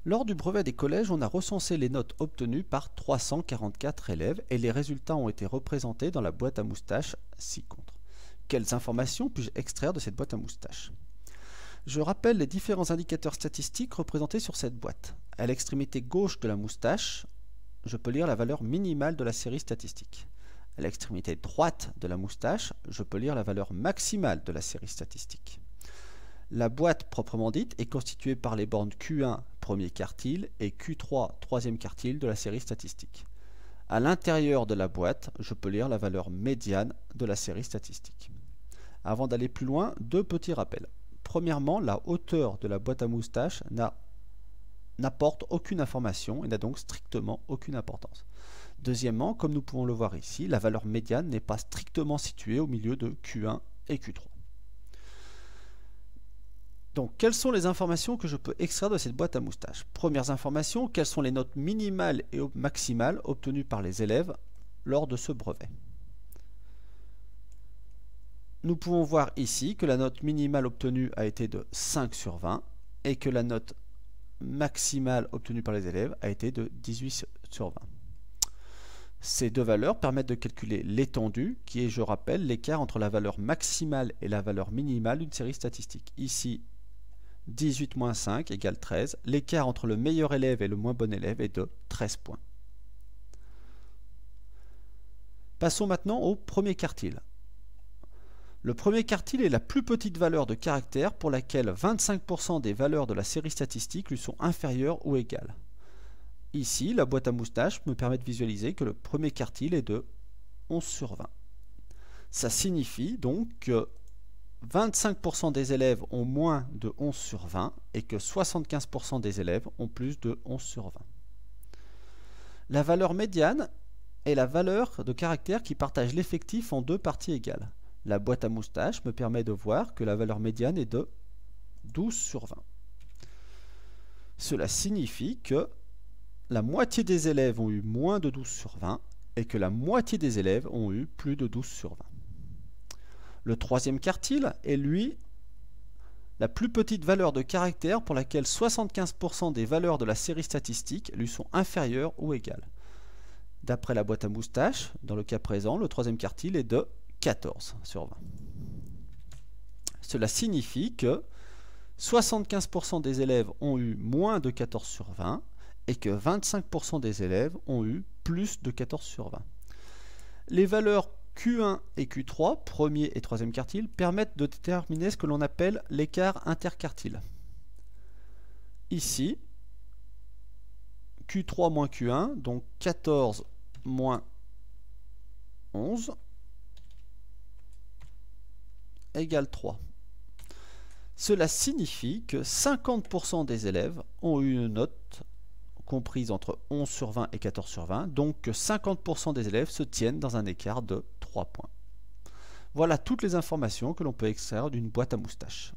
Lors du brevet des collèges, on a recensé les notes obtenues par 344 élèves et les résultats ont été représentés dans la boîte à moustaches ci-contre. Quelles informations puis-je extraire de cette boîte à moustaches? Je rappelle les différents indicateurs statistiques représentés sur cette boîte. À l'extrémité gauche de la moustache, je peux lire la valeur minimale de la série statistique. À l'extrémité droite de la moustache, je peux lire la valeur maximale de la série statistique. La boîte proprement dite est constituée par les bornes Q1 premier quartile et Q3 troisième quartile de la série statistique. À l'intérieur de la boîte, je peux lire la valeur médiane de la série statistique. Avant d'aller plus loin, deux petits rappels. Premièrement, la hauteur de la boîte à moustaches n'apporte aucune information et n'a donc strictement aucune importance. Deuxièmement, comme nous pouvons le voir ici, la valeur médiane n'est pas strictement située au milieu de Q1 et Q3. Donc, quelles sont les informations que je peux extraire de cette boîte à moustaches? Premières informations, quelles sont les notes minimales et maximales obtenues par les élèves lors de ce brevet? Nous pouvons voir ici que la note minimale obtenue a été de 5 sur 20 et que la note maximale obtenue par les élèves a été de 18 sur 20. Ces deux valeurs permettent de calculer l'étendue, qui est, je rappelle, l'écart entre la valeur maximale et la valeur minimale d'une série statistique. Ici, 18 moins 5 égale 13. L'écart entre le meilleur élève et le moins bon élève est de 13 points. Passons maintenant au premier quartile. Le premier quartile est la plus petite valeur de caractère pour laquelle 25% des valeurs de la série statistique lui sont inférieures ou égales. Ici, la boîte à moustaches me permet de visualiser que le premier quartile est de 11 sur 20. Ça signifie donc que 25% des élèves ont moins de 11 sur 20 et que 75% des élèves ont plus de 11 sur 20. La valeur médiane est la valeur de caractère qui partage l'effectif en deux parties égales. La boîte à moustaches me permet de voir que la valeur médiane est de 12 sur 20. Cela signifie que la moitié des élèves ont eu moins de 12 sur 20 et que la moitié des élèves ont eu plus de 12 sur 20. Le troisième quartile est, lui, la plus petite valeur de caractère pour laquelle 75% des valeurs de la série statistique lui sont inférieures ou égales. D'après la boîte à moustaches, dans le cas présent, le troisième quartile est de 14 sur 20. Cela signifie que 75% des élèves ont eu moins de 14 sur 20 et que 25% des élèves ont eu plus de 14 sur 20. Les valeurs Q1 et Q3, premier et troisième quartile, permettent de déterminer ce que l'on appelle l'écart interquartile. Ici, Q3 moins Q1, donc 14 moins 11, égale 3. Cela signifie que 50% des élèves ont eu une note comprise entre 11 sur 20 et 14 sur 20, donc que 50% des élèves se tiennent dans un écart de 3 points. Voilà toutes les informations que l'on peut extraire d'une boîte à moustaches.